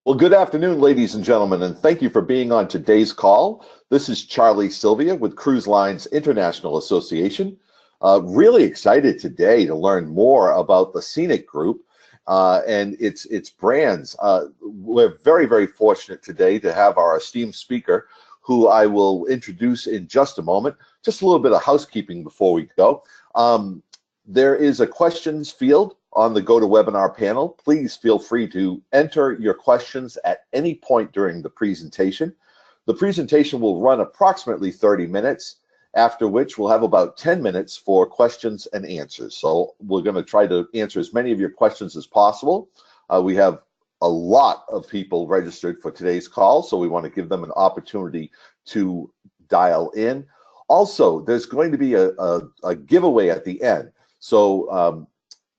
Well, good afternoon, ladies and gentlemen, and thank you for being on today's call. This is Charlie Sylvia with Cruise Lines International Association. Really excited today to learn more about the Scenic Group and its brands. We're very fortunate today to have our esteemed speaker, who I will introduce in just a moment. Just a little bit of housekeeping before we go. There is a questions field on the GoToWebinar panel. Please feel free to enter your questions at any point during the presentation. The presentation will run approximately 30 minutes, after which we'll have about 10 minutes for questions and answers. So we're going to try to answer as many of your questions as possible. We have a lot of people registered for today's call, so we want to give them an opportunity to dial in. Also, there's going to be a giveaway at the end. So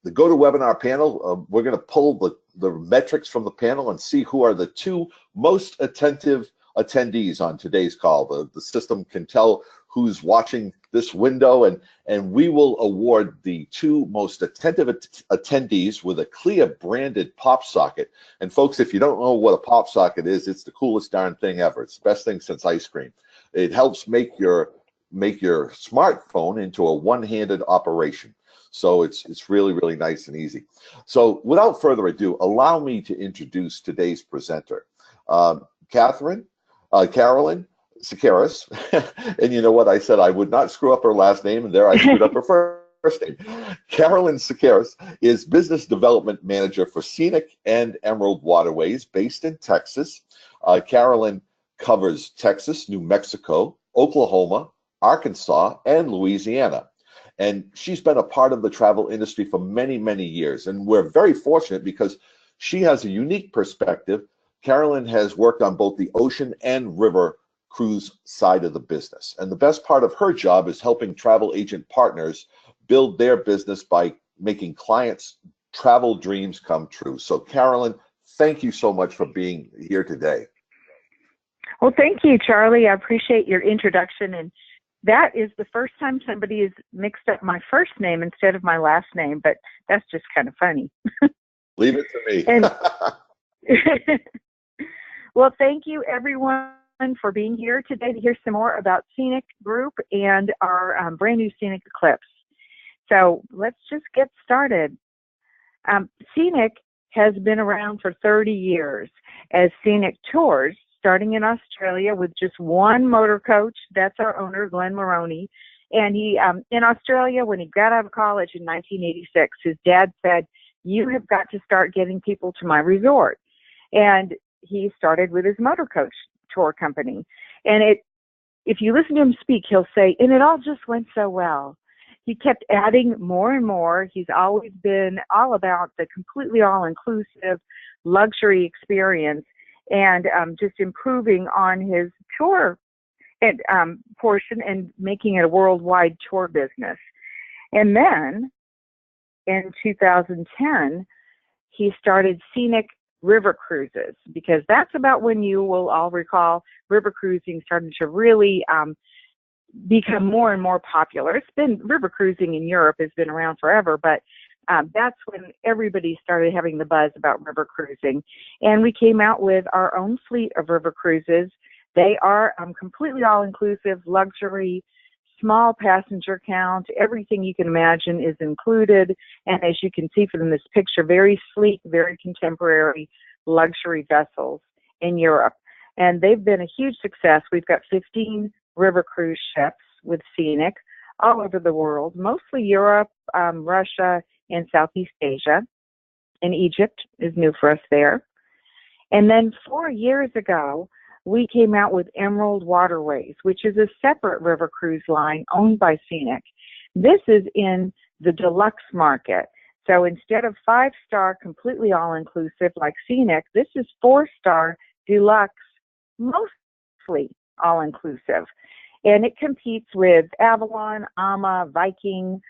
the GoToWebinar panel, we're going to pull the metrics from the panel and see who are the two most attentive attendees on today's call. The system can tell who's watching this window, and we will award the two most attentive attendees with a CLIA branded pop socket. And folks, if you don't know what a pop socket is, it's the coolest darn thing ever. It's the best thing since ice cream. It helps make your smartphone into a one-handed operation. So it's really nice and easy. So without further ado, allow me to introduce today's presenter, Carolyn Szekeres. And you know what? I said I would not screw up her last name, and there I screwed up her first name. Carolyn Szekeres is Business Development Manager for Scenic and Emerald Waterways based in Texas. Carolyn covers Texas, New Mexico, Oklahoma, Arkansas, and Louisiana. And she's been a part of the travel industry for many years. And we're very fortunate because she has a unique perspective. Carolyn has worked on both the ocean and river cruise side of the business. And the best part of her job is helping travel agent partners build their business by making clients' travel dreams come true. So Carolyn, thank you so much for being here today. Well, thank you, Charlie. I appreciate your introduction. And that is the first time somebody has mixed up my first name instead of my last name, but that's just kind of funny. Leave it to me. Well, thank you, everyone, for being here today to hear some more about Scenic Group and our brand new Scenic Eclipse. So let's just get started. Scenic has been around for 30 years as Scenic Tours, starting in Australia with just one motor coach. That's our owner, Glenn Maroney. And he, in Australia, when he got out of college in 1986, his dad said, "You have got to start getting people to my resort." And he started with his motor coach tour company. And if you listen to him speak, he'll say, and it all just went so well. He kept adding more and more. He's always been all about the completely all-inclusive luxury experience, and just improving on his tour portion and making it a worldwide tour business. And then in 2010, he started Scenic River Cruises, because that's about when you will all recall river cruising started to really become more and more popular. It's been, river cruising in Europe has been around forever, but that's when everybody started having the buzz about river cruising. And we came out with our own fleet of river cruises. They are completely all-inclusive, luxury, small passenger count. Everything you can imagine is included. And as you can see from this picture, very sleek, very contemporary luxury vessels in Europe. And they've been a huge success. We've got 15 river cruise ships with Scenic all over the world, mostly Europe, Russia, and Southeast Asia, and Egypt is new for us there. And then 4 years ago, we came out with Emerald Waterways, which is a separate river cruise line owned by Scenic. This is in the deluxe market. So instead of 5-star, completely all-inclusive like Scenic, this is 4-star deluxe, mostly all-inclusive. And it competes with Avalon, Ama, Viking,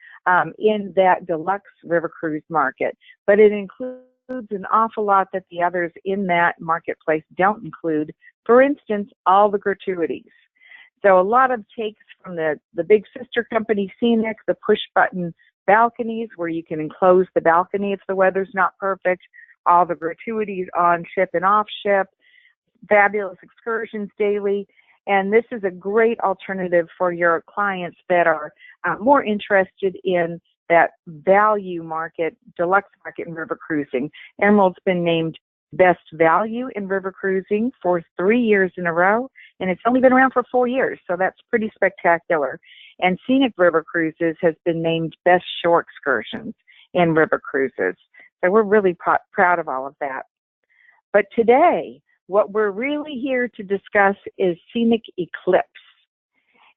in that deluxe river cruise market. But it includes an awful lot that the others in that marketplace don't include. For instance, all the gratuities. So a lot of takes from the big sister company Scenic, the push-button balconies where you can enclose the balcony if the weather's not perfect, all the gratuities on ship and off ship, fabulous excursions daily. And this is a great alternative for your clients that are more interested in that value market, deluxe market in river cruising. Emerald's been named Best Value in River Cruising for 3 years in a row, and it's only been around for 4 years, so that's pretty spectacular. And Scenic River Cruises has been named Best Shore Excursions in River Cruises. So we're really proud of all of that. But today, what we're really here to discuss is Scenic Eclipse.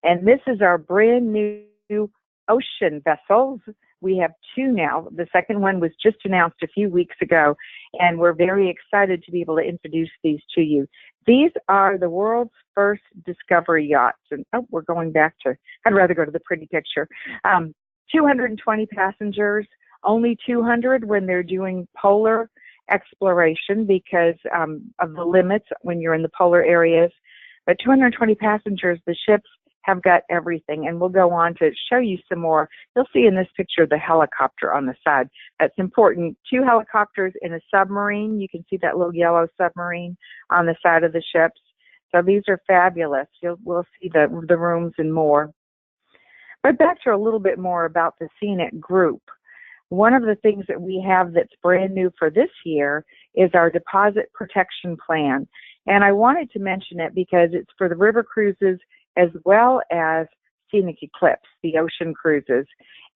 And this is our brand new ocean vessels. We have 2 now. The second one was just announced a few weeks ago, and we're very excited to be able to introduce these to you. These are the world's first discovery yachts. And we're going back to, I'd rather go to the pretty picture. 220 passengers, only 200 when they're doing polar exploration because of the limits when you're in the polar areas. But 220 passengers, the ships have got everything, and we'll go on to show you some more. You'll see in this picture the helicopter on the side. That's important. 2 helicopters in a submarine. You can see that little yellow submarine on the side of the ships. So these are fabulous. We'll see the rooms and more. But back to a little bit more about the Scenic Group. One of the things that we have that's brand new for this year is our deposit protection plan. And I wanted to mention it because it's for the river cruises as well as Scenic Eclipse, the ocean cruises.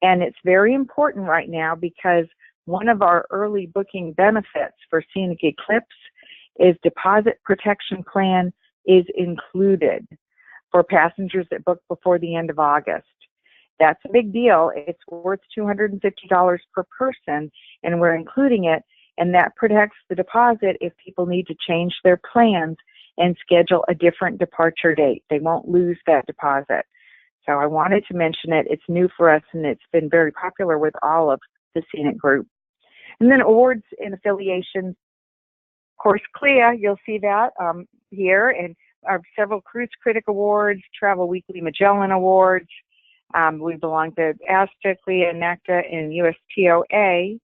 And it's very important right now because one of our early booking benefits for Scenic Eclipse is deposit protection plan is included for passengers that book before the end of August. That's a big deal. It's worth $250 per person, and we're including it, and that protects the deposit if people need to change their plans and schedule a different departure date. They won't lose that deposit. So I wanted to mention it. It's new for us, and it's been very popular with all of the Scenic Group. And then awards and affiliations. Of course, CLIA, you'll see that here, and our several Cruise Critic Awards, Travel Weekly Magellan Awards. We belong to ASTA, CLIA, NACTA, and USTOA.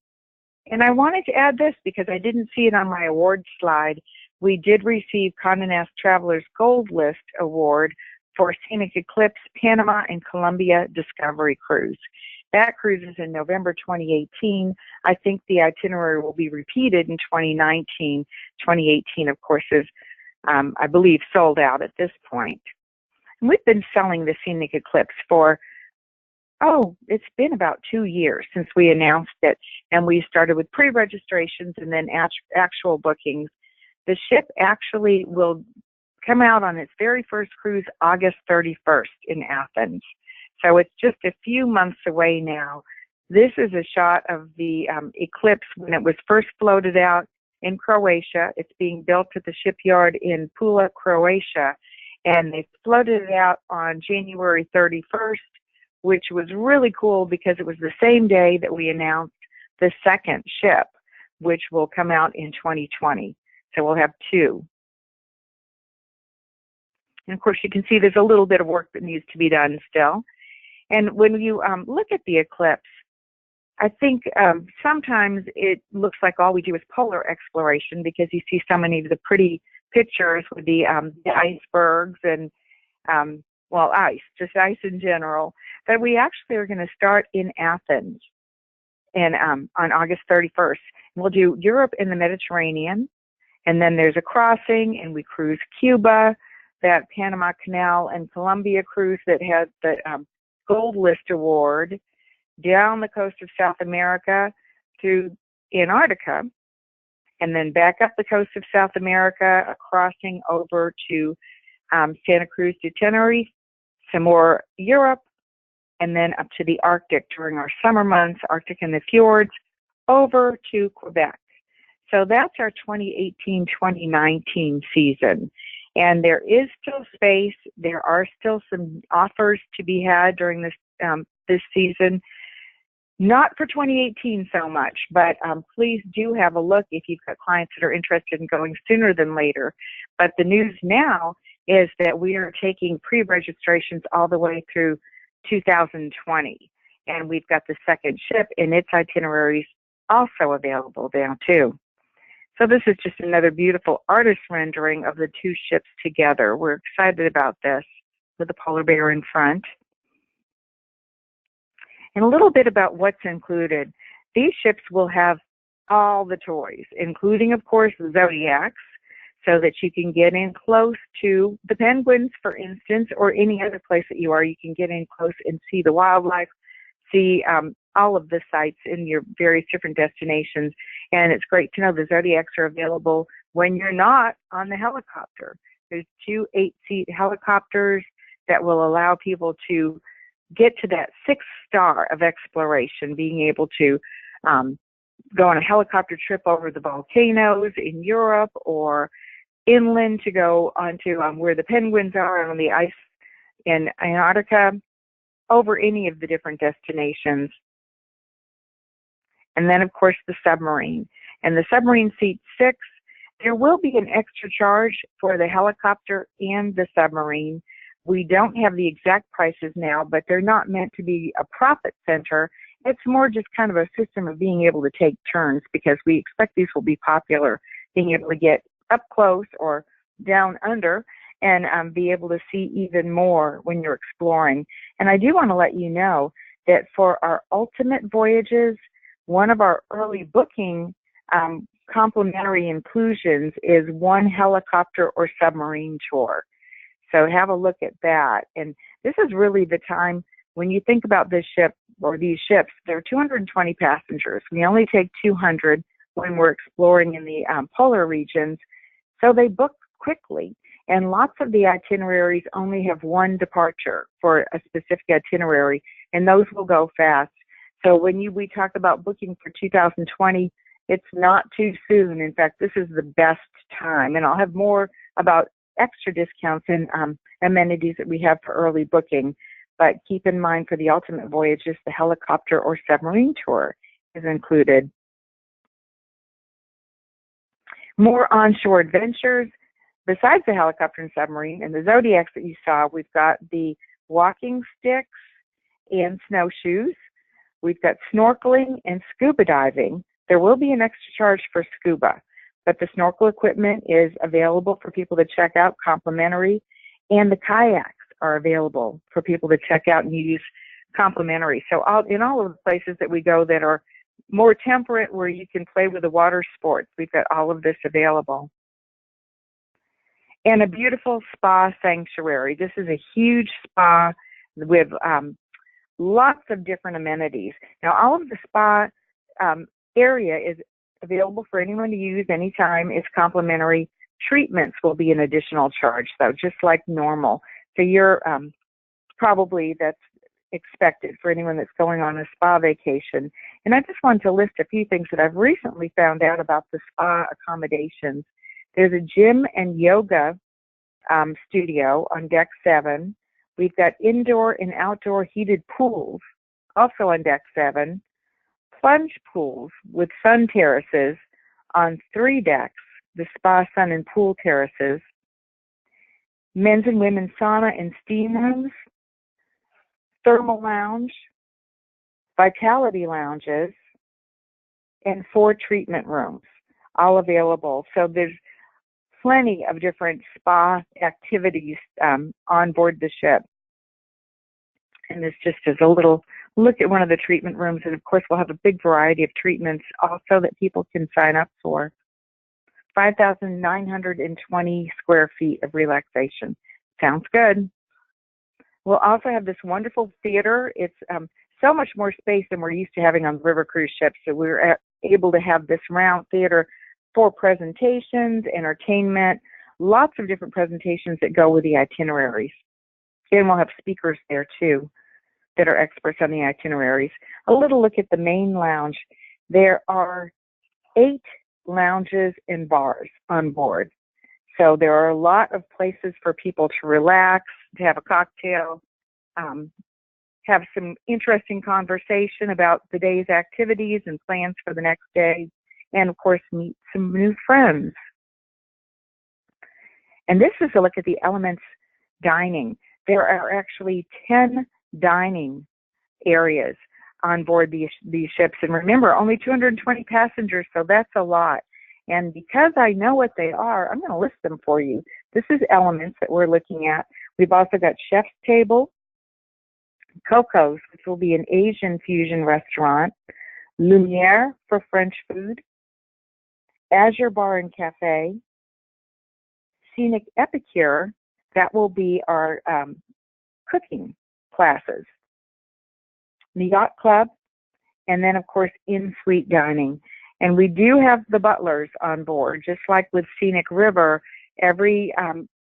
And I wanted to add this because I didn't see it on my awards slide. We did receive Condé Nast Traveler's Gold List Award for Scenic Eclipse Panama and Colombia Discovery Cruise. That cruise is in November 2018. I think the itinerary will be repeated in 2019. 2018, of course, is, I believe, sold out at this point. And we've been selling the Scenic Eclipse for, it's been about 2 years since we announced it. And we started with pre-registrations and then actual bookings. The ship actually will come out on its very first cruise August 31st in Athens. So it's just a few months away now. This is a shot of the Eclipse when it was first floated out in Croatia. It's being built at the shipyard in Pula, Croatia. And they floated it out on January 31st, which was really cool because it was the same day that we announced the second ship, which will come out in 2020. So we'll have 2. And of course, you can see there's a little bit of work that needs to be done still. And when you look at the Eclipse, I think sometimes it looks like all we do is polar exploration because you see so many of the pretty pictures with the icebergs and, just ice in general. But we actually are going to start in Athens and on August 31st. We'll do Europe and the Mediterranean. And then there's a crossing, and we cruise Cuba, that Panama Canal and Colombia cruise that had the Gold List Award, down the coast of South America to Antarctica, and then back up the coast of South America, a crossing over to Santa Cruz de Tenerife, some more Europe, and then up to the Arctic during our summer months, Arctic and the fjords, over to Quebec. So that's our 2018-2019 season. And there is still space. There are still some offers to be had during this season. Not for 2018 so much, but please do have a look if you've got clients that are interested in going sooner than later. But the news now is that we are taking pre-registrations all the way through 2020. And we've got the second ship and its itineraries also available now too. So this is just another beautiful artist rendering of the two ships together. We're excited about this with the polar bear in front. And a little bit about what's included. These ships will have all the toys, including, of course, the zodiacs, so that you can get in close to the penguins, for instance, or any other place that you are. You can get in close and see the wildlife, see all of the sites in your various different destinations. And it's great to know the zodiacs are available when you're not on the helicopter. There's 2 8-seat helicopters that will allow people to get to that 6th star of exploration, being able to go on a helicopter trip over the volcanoes in Europe, or inland to go onto where the penguins are on the ice in Antarctica, over any of the different destinations. And then, of course, the submarine. And the submarine seat 6, there will be an extra charge for the helicopter and the submarine. We don't have the exact prices now, but they're not meant to be a profit center. It's more just kind of a system of being able to take turns, because we expect these will be popular, being able to get up close or down under and be able to see even more when you're exploring. And I do want to let you know that for our ultimate voyages, one of our early booking complimentary inclusions is one helicopter or submarine tour. So have a look at that. And this is really the time when you think about this ship or these ships, there are 220 passengers. We only take 200 when we're exploring in the polar regions. So they book quickly. And lots of the itineraries only have one departure for a specific itinerary, and those will go fast. So when we talk about booking for 2020, it's not too soon. In fact, this is the best time. And I'll have more about extra discounts and amenities that we have for early booking. But keep in mind, for the ultimate voyages, the helicopter or submarine tour is included. More onshore adventures. Besides the helicopter and submarine and the zodiacs that you saw, we've got the walking sticks and snowshoes. We've got snorkeling and scuba diving. There will be an extra charge for scuba, but the snorkel equipment is available for people to check out, complimentary, and the kayaks are available for people to check out and use complimentary. So in all of the places that we go that are more temperate, where you can play with the water sports, we've got all of this available. And a beautiful spa sanctuary. This is a huge spa with lots of different amenities. Now, all of the spa area is available for anyone to use anytime. It's complimentary. Treatments will be an additional charge, though, just like normal. So you're probably, that's expected for anyone that's going on a spa vacation. And I just wanted to list a few things that I've recently found out about the spa accommodations. There's a gym and yoga studio on deck 7. We've got indoor and outdoor heated pools, also on deck 7. Plunge pools with sun terraces on 3 decks, the spa, sun, and pool terraces. Men's and women's sauna and steam rooms. Thermal lounge. Vitality lounges. And 4 treatment rooms, all available. So there's plenty of different spa activities on board the ship. And this just is a little look at one of the treatment rooms. And of course, we'll have a big variety of treatments also that people can sign up for. 5,920 square feet of relaxation. Sounds good. We'll also have this wonderful theater. It's so much more space than we're used to having on river cruise ships. So we're able to have this round theater for presentations, entertainment, lots of different presentations that go with the itineraries. And we'll have speakers there too that are experts on the itineraries. A little look at the main lounge. There are 8 lounges and bars on board. So there are a lot of places for people to relax, to have a cocktail, have some interesting conversation about the day's activities and plans for the next day, and of course meet some new friends. And this is a look at the Elements dining. There are actually 10 dining areas on board these ships. And remember, only 220 passengers, so that's a lot. And because I know what they are, I'm going to list them for you. This is Elements that we're looking at. We've also got Chef's Table, Coco's, which will be an Asian fusion restaurant, Lumiere for French food, Azure Bar and Cafe, Scenic Epicure, that will be our cooking classes, the Yacht Club, and then, of course, in-suite dining. And we do have the butlers on board, just like with Scenic River. Every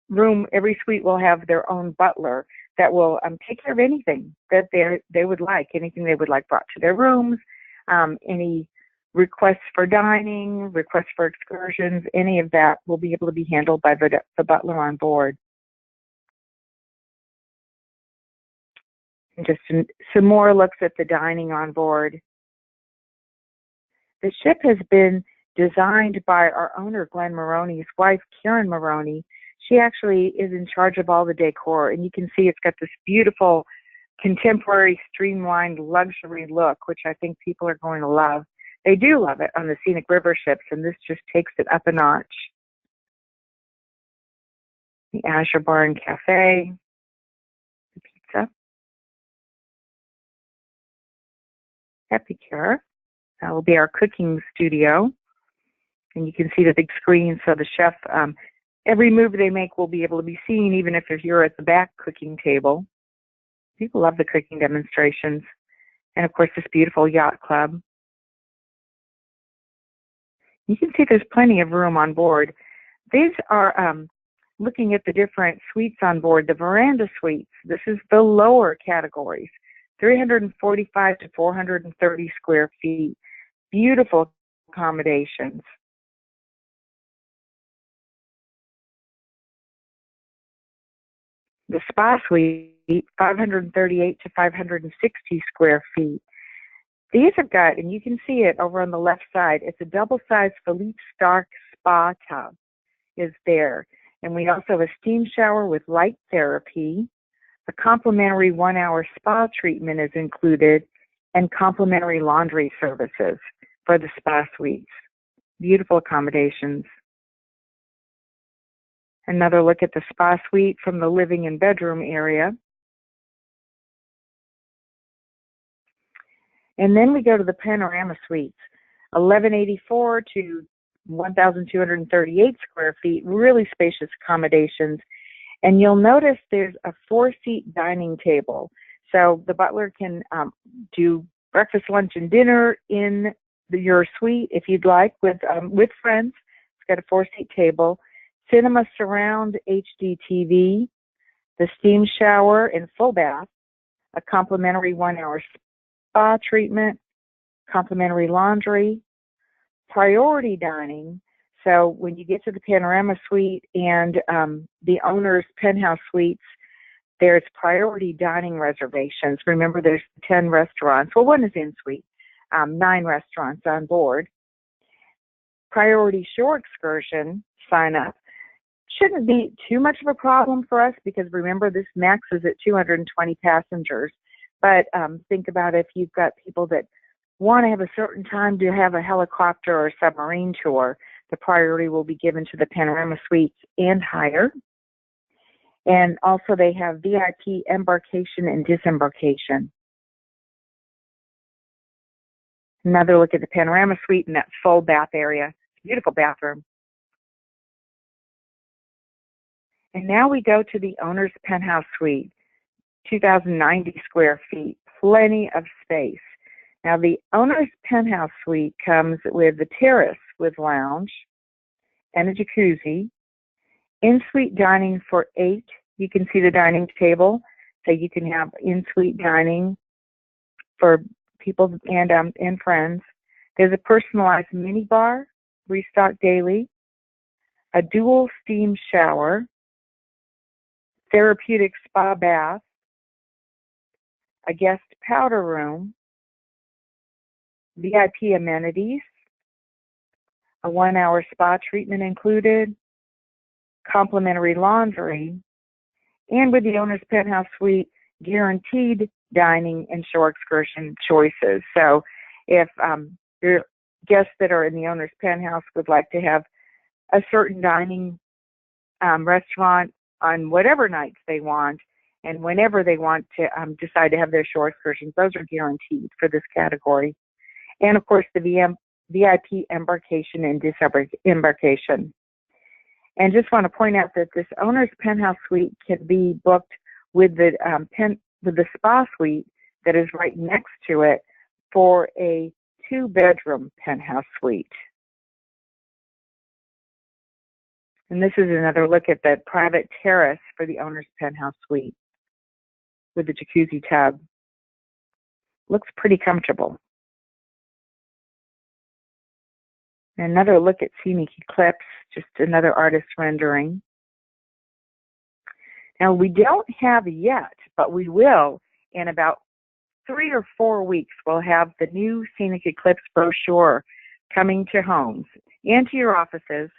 room, every suite will have their own butler that will take care of anything that they would like, anything they would like brought to their rooms, any requests for dining, requests for excursions, any of that will be able to be handled by the butler on board. And just some more looks at the dining on board. The ship has been designed by our owner, Glenn Maroney's wife, Karen Maroney. She actually is in charge of all the decor, and you can see it's got this beautiful contemporary streamlined luxury look, which I think people are going to love. They do love it on the Scenic River ships, and this just takes it up a notch. The Azure Bar and Cafe, the pizza, Epicure. That will be our cooking studio. And you can see the big screen, so the chef, every move they make will be able to be seen, even if you're at the back cooking table. People love the cooking demonstrations. And of course, this beautiful yacht club. You can see there's plenty of room on board. These are looking at the different suites on board, the veranda suites. This is the lower categories, 345 to 430 square feet. Beautiful accommodations. The spa suite, 538 to 560 square feet. These have got, and you can see it over on the left side, it's a double-sized Philippe Starck spa tub is there. And we also have a steam shower with light therapy. A complimentary 1-hour spa treatment is included, and complimentary laundry services for the spa suites. Beautiful accommodations. Another look at the spa suite from the living and bedroom area. And then we go to the panorama suites, 1184 to 1,238 square feet, really spacious accommodations. And you'll notice there's a 4-seat dining table. So the butler can do breakfast, lunch, and dinner in your suite if you'd like with friends. It's got a 4-seat table. Cinema surround HD TV, the steam shower and full bath, a complimentary 1-hour spa treatment, complimentary laundry, priority dining. So when you get to the panorama suite and the owner's penthouse suites, there's priority dining reservations. Remember, there's 10 restaurants. Well, one is in suite, 9 restaurants on board. Priority shore excursion sign up shouldn't be too much of a problem for us because remember, this maxes at 220 passengers. But think about if you've got people that want to have a certain time to have a helicopter or submarine tour, the priority will be given to the panorama suites and higher. And also they have VIP embarkation and disembarkation. Another look at the panorama suite and that full bath area. Beautiful bathroom. And now we go to the owner's penthouse suite, 2,090 square feet, plenty of space. Now the owner's penthouse suite comes with the terrace with lounge and a jacuzzi, in-suite dining for 8. You can see the dining table, so you can have in-suite dining for people and friends. There's a personalized mini bar, restocked daily, a dual steam shower, therapeutic spa bath, a guest powder room, VIP amenities, a 1-hour spa treatment included, complimentary laundry, and with the owner's penthouse suite, guaranteed dining and shore excursion choices. So if you're guests that are in the owner's penthouse would like to have a certain dining restaurant on whatever nights they want and whenever they want to decide to have their shore excursions, those are guaranteed for this category. And of course, the VIP embarkation and disembarkation. And just want to point out that this owner's penthouse suite can be booked with the spa suite that is right next to it for a 2-bedroom penthouse suite. And this is another look at the private terrace for the owner's penthouse suite with the jacuzzi tub. Looks pretty comfortable. Another look at Scenic Eclipse, just another artist rendering. Now, we don't have yet, but we will in about 3 or 4 weeks. We'll have the new Scenic Eclipse brochure coming to homes and to your offices.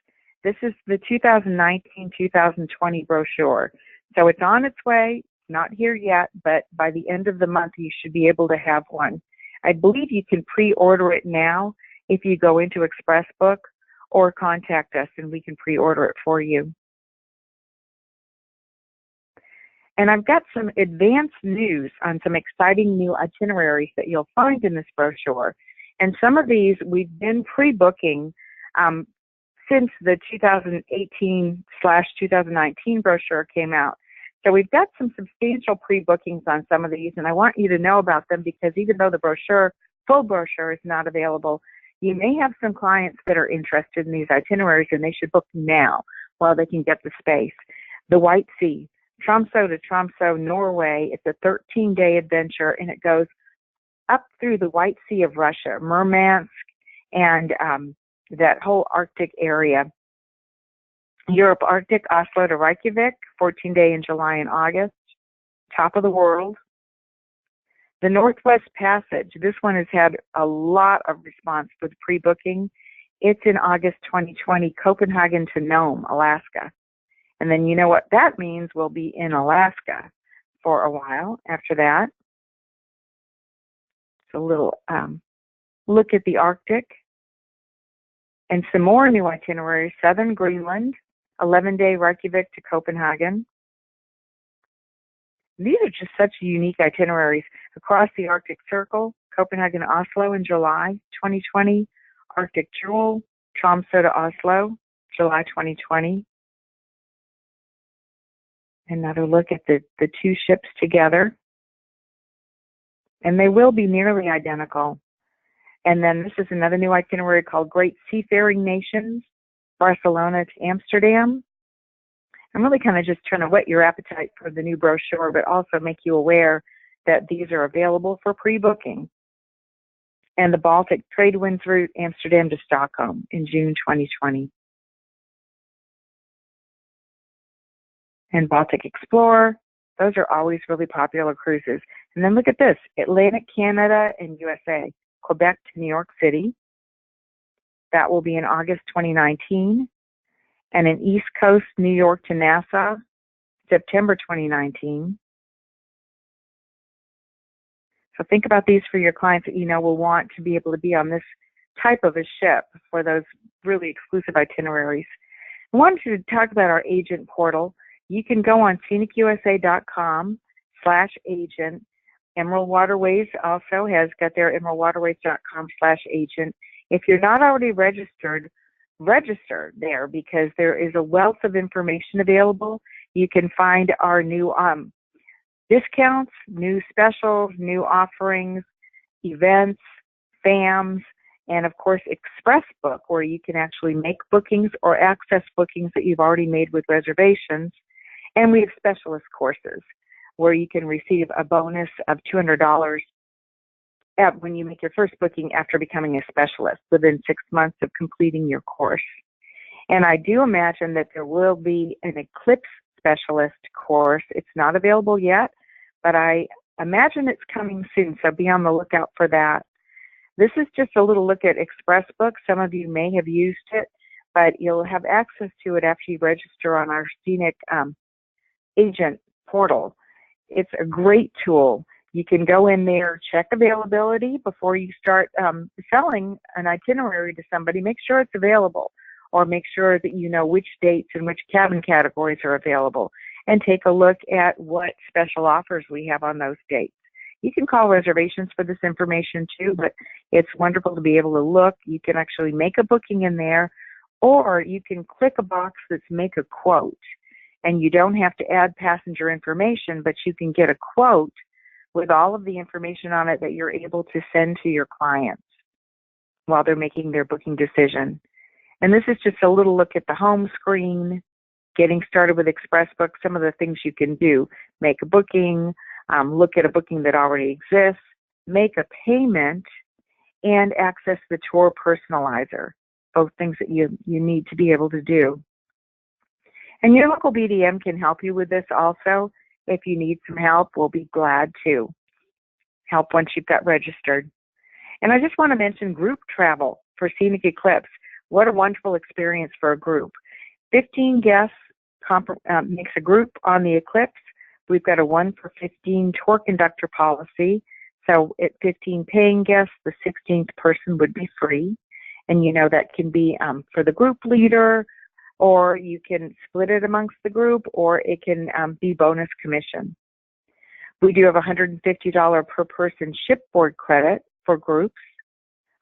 This is the 2019-2020 brochure. So it's on its way, not here yet, but by the end of the month, you should be able to have one. I believe you can pre-order it now if you go into Express Book or contact us and we can pre-order it for you. And I've got some advanced news on some exciting new itineraries that you'll find in this brochure. And some of these we've been pre-booking since the 2018/2019 brochure came out. So we've got some substantial pre-bookings on some of these, and I want you to know about them because even though the full brochure is not available, you may have some clients that are interested in these itineraries, and they should book now while they can get the space. The White Sea, Tromsø to Tromsø, Norway. It's a 13-day adventure, and it goes up through the White Sea of Russia, Murmansk, and that whole Arctic area. Europe Arctic, Oslo to Reykjavik, 14-day in July and August. Top of the world. The Northwest Passage. This one has had a lot of response with pre-booking. It's in August 2020, Copenhagen to Nome, Alaska. And then you know what that means, we'll be in Alaska for a while after that. So a little look at the Arctic. And some more new itineraries, Southern Greenland, 11-day Reykjavik to Copenhagen. These are just such unique itineraries. Across the Arctic Circle, Copenhagen to Oslo in July 2020, Arctic Jewel, Tromsø to Oslo, July 2020. Another look at the two ships together. And they will be nearly identical. And then this is another new itinerary called Great Seafaring Nations, Barcelona to Amsterdam. I'm really kind of just trying to whet your appetite for the new brochure, but also make you aware that these are available for pre-booking. And the Baltic Trade Winds route, Amsterdam to Stockholm in June 2020. And Baltic Explorer, those are always really popular cruises. And then look at this, Atlantic Canada and USA, Quebec to New York City. That will be in August 2019. And an East Coast, New York to Nassau, September 2019. So think about these for your clients that you know will want to be able to be on this type of a ship for those really exclusive itineraries. I wanted to talk about our agent portal. You can go on scenicusa.com/agent. Emerald Waterways also has got their emeraldwaterways.com/agent. If you're not already registered, register there because there is a wealth of information available. You can find our new discounts, new specials, new offerings, events, FAMs, and of course Express Book, where you can actually make bookings or access bookings that you've already made with reservations. And we have specialist courses where you can receive a bonus of $200 when you make your first booking after becoming a specialist within 6 months of completing your course. And I do imagine that there will be an Eclipse specialist course. It's not available yet, but I imagine it's coming soon, so be on the lookout for that. This is just a little look at Express Book. Some of you may have used it, but you'll have access to it after you register on our Scenic agent portal. It's a great tool. You can go in there, check availability before you start selling an itinerary to somebody. Make sure it's available, or make sure that you know which dates and which cabin categories are available, and take a look at what special offers we have on those dates. You can call reservations for this information too, but it's wonderful to be able to look. You can actually make a booking in there, or you can click a box that's make a quote, and you don't have to add passenger information, but you can get a quote with all of the information on it that you're able to send to your clients while they're making their booking decision. And this is just a little look at the home screen, getting started with ExpressBook, some of the things you can do. Make a booking, look at a booking that already exists, make a payment, and access the tour personalizer, both things that you need to be able to do. And your local BDM can help you with this also. If you need some help, we'll be glad to help once you've got registered. And I just want to mention group travel for Scenic Eclipse. What a wonderful experience for a group. 15 guests makes a group on the Eclipse. We've got a 1 for 15 tour conductor policy. So at 15 paying guests, the 16th person would be free. And you know that can be for the group leader, or you can split it amongst the group, or it can be bonus commission. We do have $150 per person shipboard credit for groups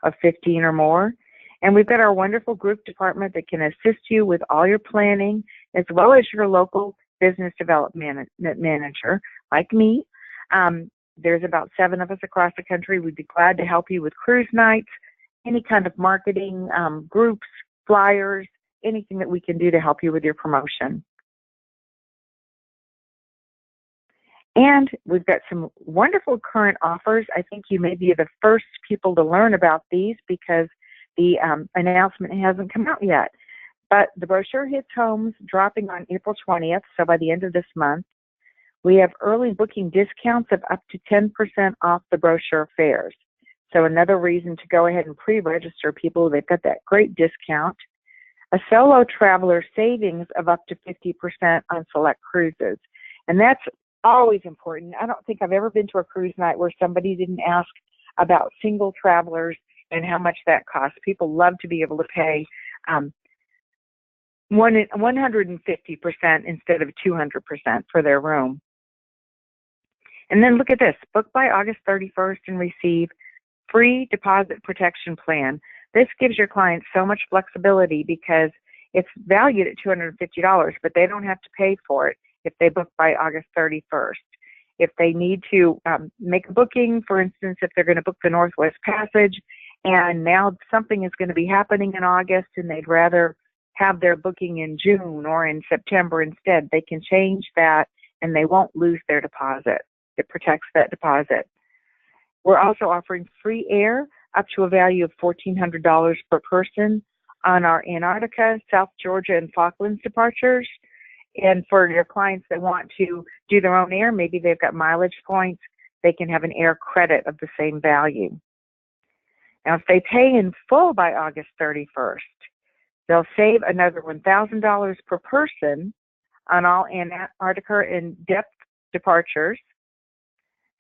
of 15 or more. And we've got our wonderful group department that can assist you with all your planning, as well as your local business development manager, like me. There's about 7 of us across the country. We'd be glad to help you with cruise nights, any kind of marketing, groups, flyers, anything that we can do to help you with your promotion. And we've got some wonderful current offers. I think you may be the first people to learn about these because the announcement hasn't come out yet. But the brochure hits homes dropping on April 20th, so by the end of this month. We have early booking discounts of up to 10% off the brochure fares. So another reason to go ahead and pre-register people. They've got that great discount. A solo traveler savings of up to 50% on select cruises. And that's always important. I don't think I've ever been to a cruise night where somebody didn't ask about single travelers and how much that costs. People love to be able to pay 150% instead of 200% for their room. And then look at this. Book by August 31st and receive free deposit protection plan. This gives your clients so much flexibility because it's valued at $250, but they don't have to pay for it if they book by August 31st. If they need to make a booking, for instance, if they're going to book the Northwest Passage, and now something is going to be happening in August and they'd rather have their booking in June or in September instead, they can change that and they won't lose their deposit. It protects that deposit. We're also offering free air up to a value of $1,400 per person on our Antarctica, South Georgia, and Falklands departures. And for your clients that want to do their own air, maybe they've got mileage points, they can have an air credit of the same value. Now, if they pay in full by August 31st, they'll save another $1,000 per person on all Antarctica and depth departures,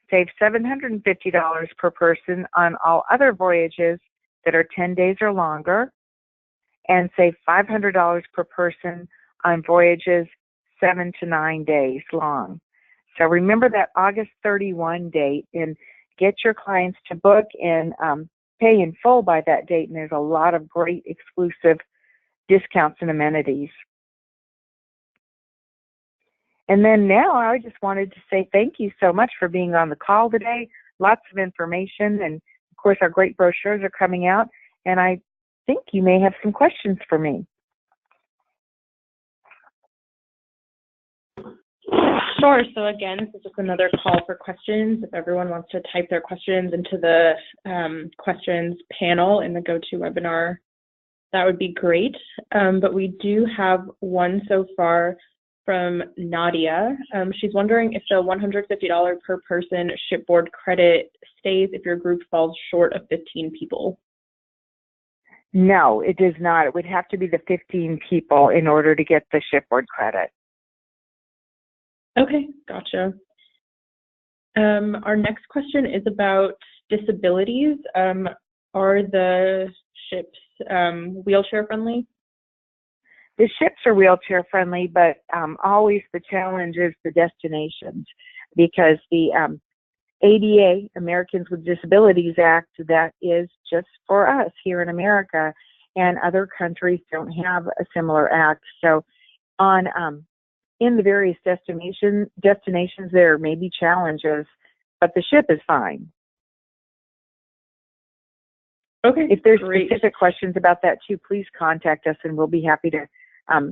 save $750 per person on all other voyages that are 10 days or longer, and save $500 per person on voyages 7 to 9 days long. So remember that August 31 date and get your clients to book and pay in full by that date. And there's a lot of great exclusive discounts and amenities. And then now I just wanted to say thank you so much for being on the call today. Lots of information, and of course our great brochures are coming out, and I think you may have some questions for me. Sure. So again, this is just another call for questions. If everyone wants to type their questions into the questions panel in the GoToWebinar, that would be great. But we do have one so far from Nadia. She's wondering if the $150 per person shipboard credit stays if your group falls short of 15 people. No, it does not. It would have to be the 15 people in order to get the shipboard credit. Okay, gotcha. Our next question is about disabilities. Are the ships wheelchair friendly? The ships are wheelchair friendly, but always the challenge is the destinations, because the ADA, Americans with Disabilities Act, that is just for us here in America, and other countries don't have a similar act. So on in the various destinations there may be challenges, but the ship is fine. Okay. If there's great. specific questions about that too, please contact us and we'll be happy to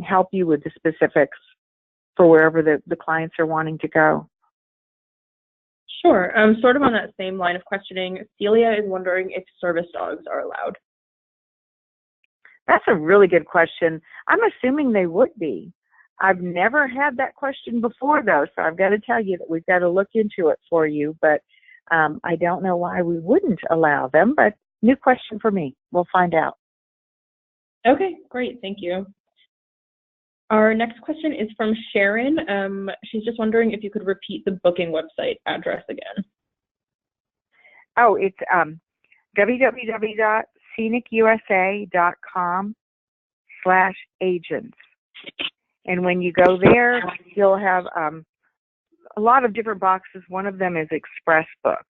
help you with the specifics for wherever the clients are wanting to go. Sure. Sort of on that same line of questioning, Celia is wondering if service dogs are allowed. That's a really good question. I'm assuming they would be. I've never had that question before, though, so I've got to tell you that we've got to look into it for you, but I don't know why we wouldn't allow them, but new question for me. We'll find out. Okay, great. Thank you. Our next question is from Sharon. She's just wondering if you could repeat the booking website address again. Oh, it's www.scenicusa.com/agents. And when you go there, you'll have a lot of different boxes. One of them is Express Book,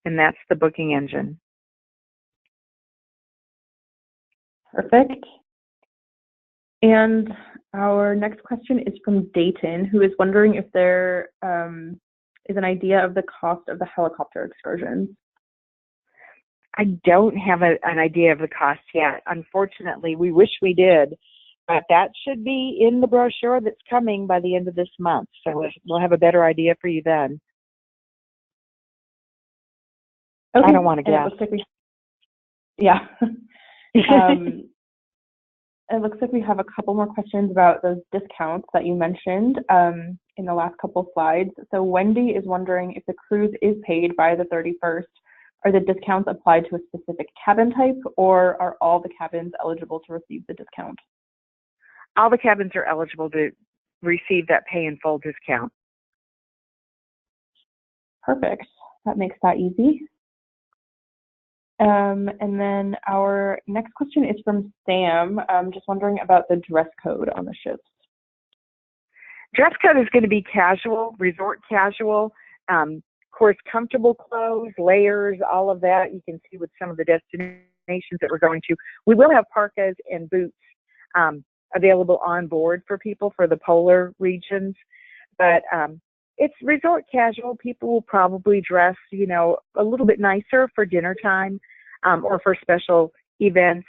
and that's the booking engine. Perfect. And our next question is from Dayton, who is wondering if there is an idea of the cost of the helicopter excursions. I don't have an idea of the cost yet. Unfortunately, we wish we did, but that should be in the brochure that's coming by the end of this month. So we'll have a better idea for you then. Okay. I don't want to guess. It looks like it looks like we have a couple more questions about those discounts that you mentioned in the last couple slides. So Wendy is wondering if the cruise is paid by the 31st, are the discounts applied to a specific cabin type, or are all the cabins eligible to receive the discount? All the cabins are eligible to receive that pay in full discount. Perfect. That makes that easy. And then our next question is from Sam, just wondering about the dress code on the ships. Dress code is going to be casual, resort casual, of course, comfortable clothes, layers, all of that. You can see with some of the destinations that we're going to. We will have parkas and boots available on board for people for the polar regions, but it's resort casual. People will probably dress, you know, a little bit nicer for dinner time or for special events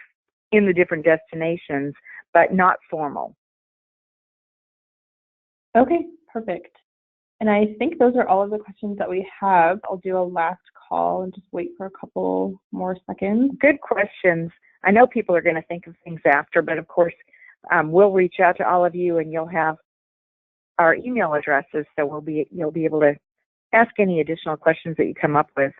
in the different destinations, but not formal. Okay, perfect. And I think those are all of the questions that we have. I'll do a last call and just wait for a couple more seconds. Good questions. I know people are going to think of things after, but of course, we'll reach out to all of you and you'll have our email addresses, so you'll be able to ask any additional questions that you come up with.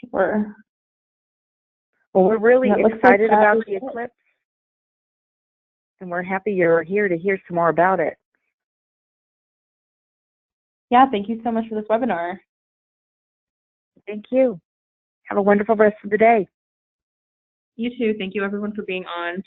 Sure. Well, we're really excited about the it. Eclipse, and we're happy you're here to hear some more about it. Yeah, thank you so much for this webinar. Thank you. Have a wonderful rest of the day. You too. Thank you, everyone, for being on.